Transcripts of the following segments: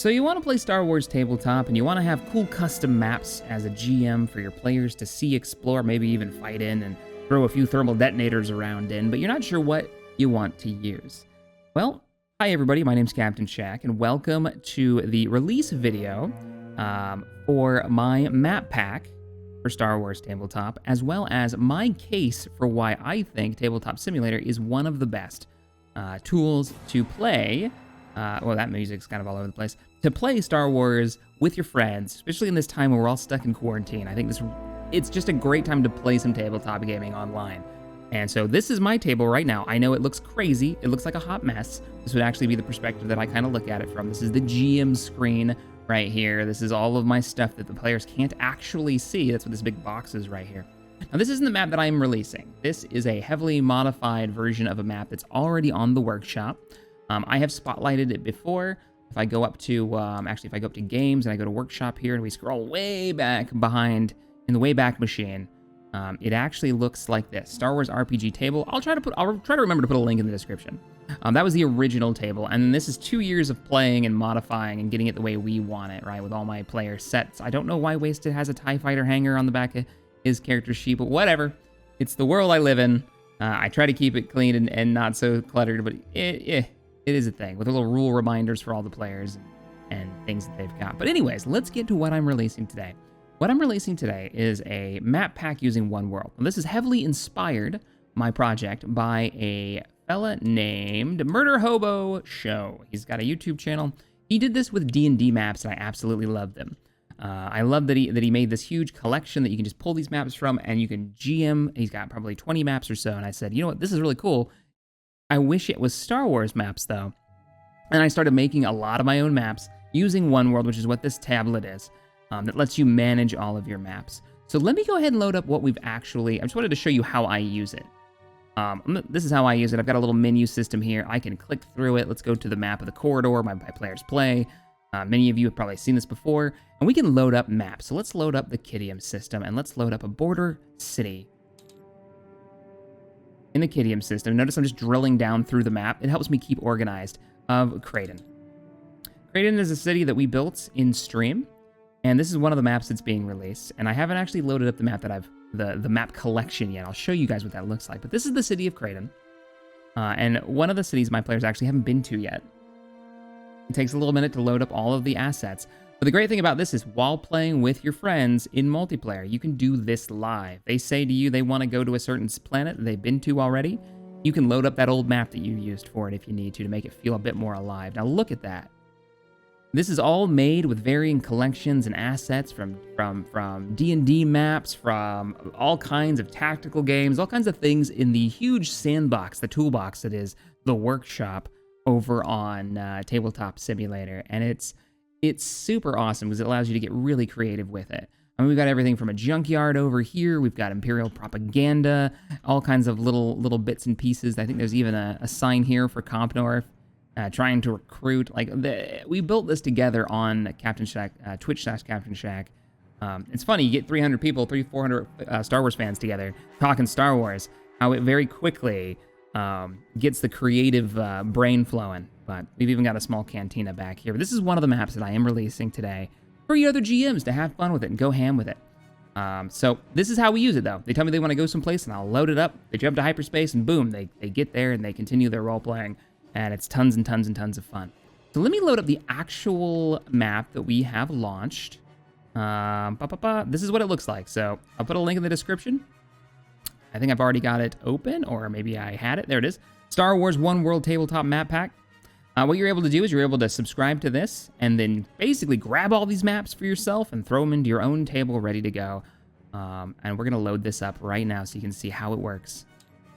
So you want to play Star Wars Tabletop, and you want to have cool custom maps as a GM for your players to see, explore, maybe even fight in, and throw a few thermal detonators around in, but you're not sure what you want to use. Well, hi everybody, my name's Captain Shack, and welcome to the release video for my map pack for Star Wars Tabletop, as well as my case for why I think Tabletop Simulator is one of the best tools to play. Well, that music's kind of all over the place. To play Star Wars with your friends, especially in this time where we're all stuck in quarantine. I think it's just a great time to play some tabletop gaming online. And so this is my table right now. I know it looks crazy. It looks like a hot mess. This would actually be the perspective that I kind of look at it from. This is the GM screen right here. This is all of my stuff that the players can't actually see. That's what this big box is right here. Now, this isn't the map that I'm releasing. This is a heavily modified version of a map that's already on the workshop. I have spotlighted it before. If I go up to, if I go up to games and I go to workshop here and we scroll way back behind in the way back machine, it actually looks like this. Star Wars RPG table. I'll try to remember to put a link in the description. That was the original table. And this is 2 years of playing and modifying and getting it the way we want it, right? With all my player sets. I don't know why Wasted has a TIE Fighter hanger on the back of his character sheet, but whatever. It's the world I live in. I try to keep it clean and not so cluttered, but it is a thing, with little rule reminders for all the players and things that they've got. But anyways, let's get to what I'm releasing today. What I'm releasing today is a map pack using One World. Now, this is heavily inspired, my project, by a fella named Murder Hobo Show. He's got a YouTube channel. He did this with D&D maps, and I absolutely love them. I love that he made this huge collection that you can just pull these maps from, and you can GM. He's got probably 20 maps or so, and I said, you know what, this is really cool. I wish it was Star Wars maps, though. And I started making a lot of my own maps using One World, which is what this tablet is, that lets you manage all of your maps. So let me go ahead and load up what we've actually... I just wanted to show you how I use it. This is how I use it. I've got a little menu system here. I can click through it. Let's go to the map of the corridor my players play. Many of you have probably seen this before. And we can load up maps. So let's load up the Kidium system, and let's load up a border city. In the Kidium system, notice I'm just drilling down through the map. It helps me keep organized of Kraden. Kraden is a city that we built in stream, and this is one of the maps that's being released. And I haven't actually loaded up the map that the map collection yet. I'll show you guys what that looks like. But this is the city of Kraden, and one of the cities my players actually haven't been to yet. It takes a little minute to load up all of the assets. But the great thing about this is while playing with your friends in multiplayer, you can do this live. They say to you they want to go to a certain planet that they've been to already. You can load up that old map that you used for it if you need to make it feel a bit more alive. Now look at that. This is all made with varying collections and assets from D&D maps, from all kinds of tactical games, all kinds of things in the huge sandbox, the toolbox that is the workshop over on Tabletop Simulator. And it's super awesome because it allows you to get really creative with it. I mean, we've got everything from a junkyard over here. We've got Imperial propaganda, all kinds of little bits and pieces. I think there's even a sign here for Comp North, trying to recruit. We built this together on Captain Shack, Twitch/Captain Shack. It's funny, you get 300 people, 400 Star Wars fans together talking Star Wars, how it very quickly gets the creative brain flowing. But we've even got a small cantina back here. But this is one of the maps that I am releasing today for you other GMs to have fun with it and go ham with it. So this is how we use it, though. They tell me they want to go someplace, and I'll load it up. They jump to hyperspace, and boom, they get there, and they continue their role-playing. And it's tons and tons and tons of fun. So let me load up the actual map that we have launched. This is what it looks like. So I'll put a link in the description. I think I've already got it open, or maybe I had it. There it is. Star Wars One World Tabletop Map Pack. What you're able to do is you're able to subscribe to this and then basically grab all these maps for yourself and throw them into your own table ready to go. And we're going to load this up right now so you can see how it works.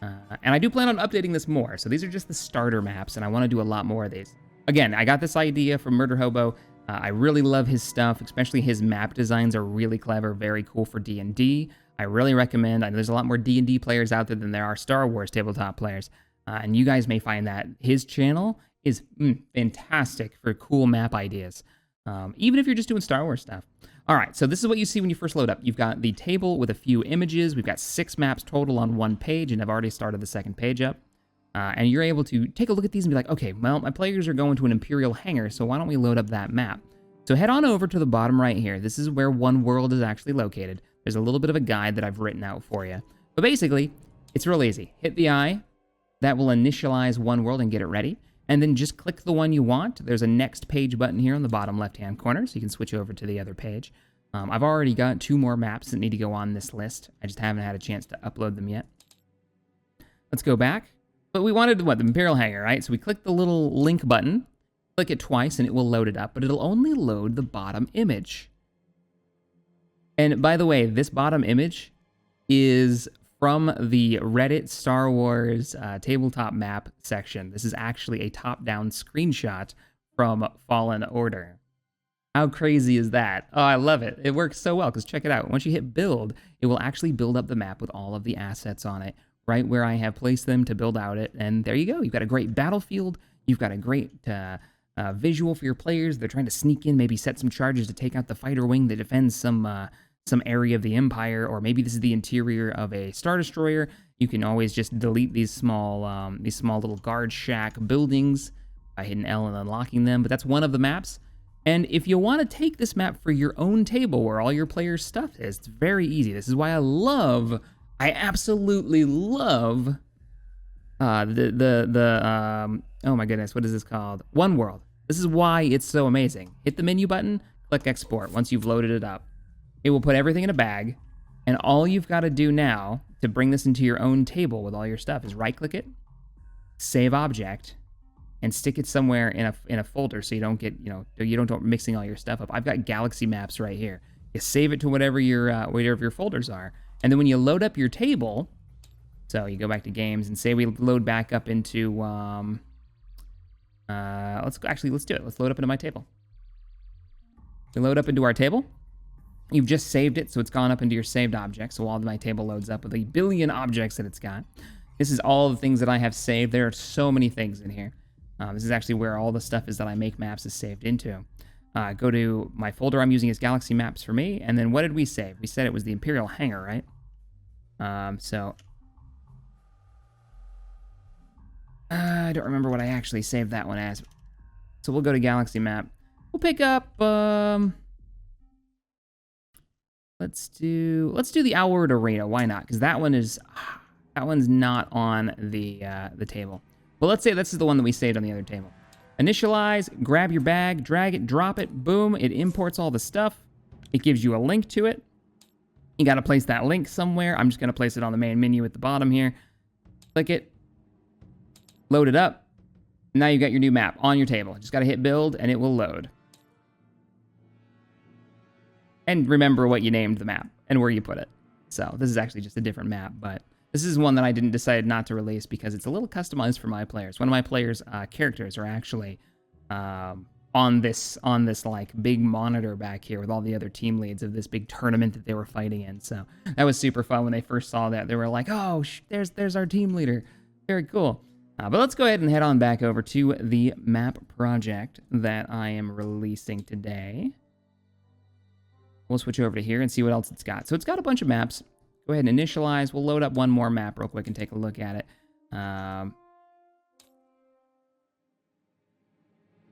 And I do plan on updating this more. So these are just the starter maps, and I want to do a lot more of these. Again, I got this idea from Murder Hobo. I really love his stuff, especially his map designs are really clever, very cool for D&D. I really recommend. I know there's a lot more D&D players out there than there are Star Wars tabletop players. And you guys may find that his channel is fantastic for cool map ideas, even if you're just doing Star Wars stuff. All right, so this is what you see when you first load up. You've got the table with a few images. We've got 6 maps total on one page, and I've already started the second page up. And you're able to take a look at these and be like, okay, well, my players are going to an Imperial hangar, so why don't we load up that map? So head on over to the bottom right here. This is where One World is actually located. There's a little bit of a guide that I've written out for you. But basically, it's real easy. Hit the eye. That will initialize One World and get it ready. And then just click the one you want. There's a next page button here on the bottom left-hand corner, so you can switch over to the other page. I've already got 2 more maps that need to go on this list. I just haven't had a chance to upload them yet. Let's go back. But we wanted, what, the Imperial Hangar, right? So we click the little link button, click it twice, and it will load it up, but it'll only load the bottom image. And by the way, this bottom image is from the Reddit Star Wars tabletop map section. This is actually a top-down screenshot from Fallen Order. How crazy is that? Oh, I love it. It works so well, because check it out. Once you hit build, it will actually build up the map with all of the assets on it, right where I have placed them to build out it. And there you go. You've got a great battlefield. You've got a great visual for your players. They're trying to sneak in, maybe set some charges to take out the fighter wing that defends some area of the Empire, or maybe this is the interior of a Star Destroyer. You can always just delete these small little guard shack buildings by hitting L and unlocking them. But that's one of the maps. And if you want to take this map for your own table where all your players' stuff is, it's very easy. This is why I absolutely love oh my goodness, what is this called? One World. This is why it's so amazing. Hit the menu button, click export once you've loaded it up. It will put everything in a bag, and all you've got to do now to bring this into your own table with all your stuff is right-click it, save object, and stick it somewhere in a folder so you don't get, you don't start mixing all your stuff up. I've got galaxy maps right here. You save it to whatever your folders are, and then when you load up your table, so you go back to games and say we load back up into let's do it. Let's load up into my table. We load up into our table. You've just saved it, so it's gone up into your saved objects. So while my table loads up with a billion objects that it's got, this is all the things that I have saved. There are so many things in here. This is actually where all the stuff is that I make maps is saved into. Go to my folder I'm using as Galaxy Maps for me, and then what did we save? We said it was the Imperial Hangar, right? I don't remember what I actually saved that one as. So we'll go to Galaxy Map. We'll pick up, let's do the Outward Arena. Why not? Because that one's not on the table. But let's say this is the one that we saved on the other table. Initialize, grab your bag, drag it, drop it, boom. It imports all the stuff. It gives you a link to it. You got to place that link somewhere. I'm just going to place it on the main menu at the bottom here. Click it. Load it up. Now you got your new map on your table. Just got to hit build and it will load. And remember what you named the map and where you put it. So this is actually just a different map, but this is one that I didn't decide not to release because it's a little customized for my players. One of my players' characters are actually on this like big monitor back here with all the other team leads of this big tournament that they were fighting in. So that was super fun when they first saw that. They were like, "Oh, there's our team leader." Very cool. But let's go ahead and head on back over to the map project that I am releasing today. We'll switch over to here and see what else it's got. So it's got a bunch of maps. Go ahead and initialize. We'll load up one more map real quick and take a look at it. That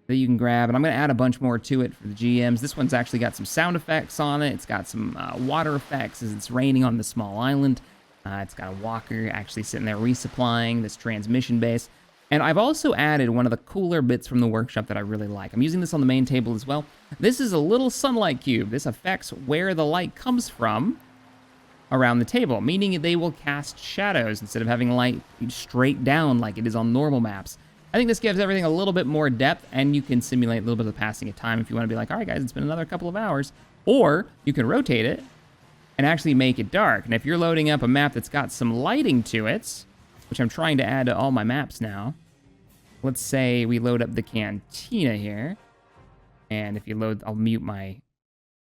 you can grab, and I'm going to add a bunch more to it for the GMs. This one's actually got some sound effects on it. It's got some water effects as it's raining on the small island. It's got a walker actually sitting there resupplying this transmission base. And I've also added one of the cooler bits from the workshop that I really like. I'm using this on the main table as well. This is a little sunlight cube. This affects where the light comes from around the table, meaning they will cast shadows instead of having light straight down like it is on normal maps. I think this gives everything a little bit more depth, and you can simulate a little bit of the passing of time if you want to be like, all right, guys, it's been another couple of hours. Or you can rotate it and actually make it dark. And if you're loading up a map that's got some lighting to it, which I'm trying to add to all my maps now. Let's say we load up the cantina here. And if you load, I'll mute my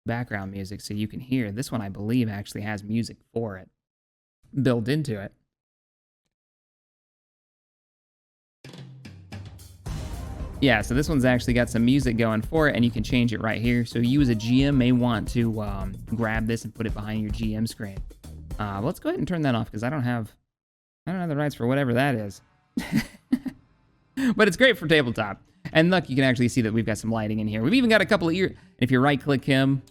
background music so you can hear. This one, I believe, actually has music for it built into it. Yeah, so this one's actually got some music going for it, and you can change it right here. So you as a GM may want to grab this and put it behind your GM screen. Let's go ahead and turn that off because I don't have the rights for whatever that is. But it's great for tabletop. And look, you can actually see that we've got some lighting in here. We've even got a couple of if you right-click him,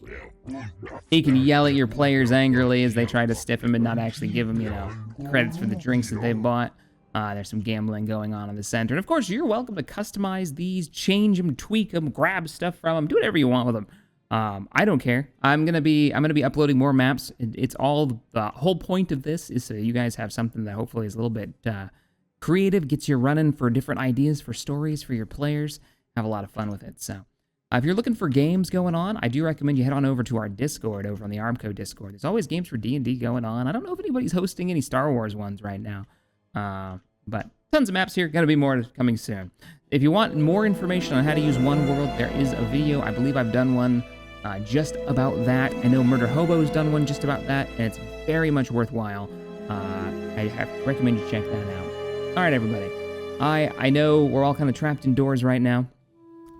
he can yell at your players angrily as they try to stiff him and not actually give him, you know, credits for the drinks that they bought. There's some gambling going on in the center. And of course, you're welcome to customize these, change them, tweak them, grab stuff from them, do whatever you want with them. I don't care. I'm gonna be uploading more maps. It's all the whole point of this is so you guys have something that hopefully is a little bit creative, gets you running for different ideas for stories for your players. Have a lot of fun with it. So if you're looking for games going on, I do recommend you head on over to our Discord over on the Armco Discord. There's always games for D&D going on. I don't know if anybody's hosting any Star Wars ones right now, but tons of maps here. Gonna be more coming soon. If you want more information on how to use One World, there is a video. I believe I've done one just about that. I know Murder Hobo's done one just about that, and it's very much worthwhile. I recommend you check that out. All right, everybody. I know we're all kind of trapped indoors right now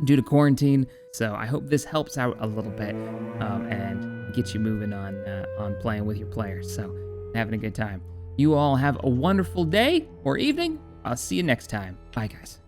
due to quarantine, so I hope this helps out a little bit and gets you moving on playing with your players. So having a good time. You all have a wonderful day or evening. I'll see you next time. Bye, guys.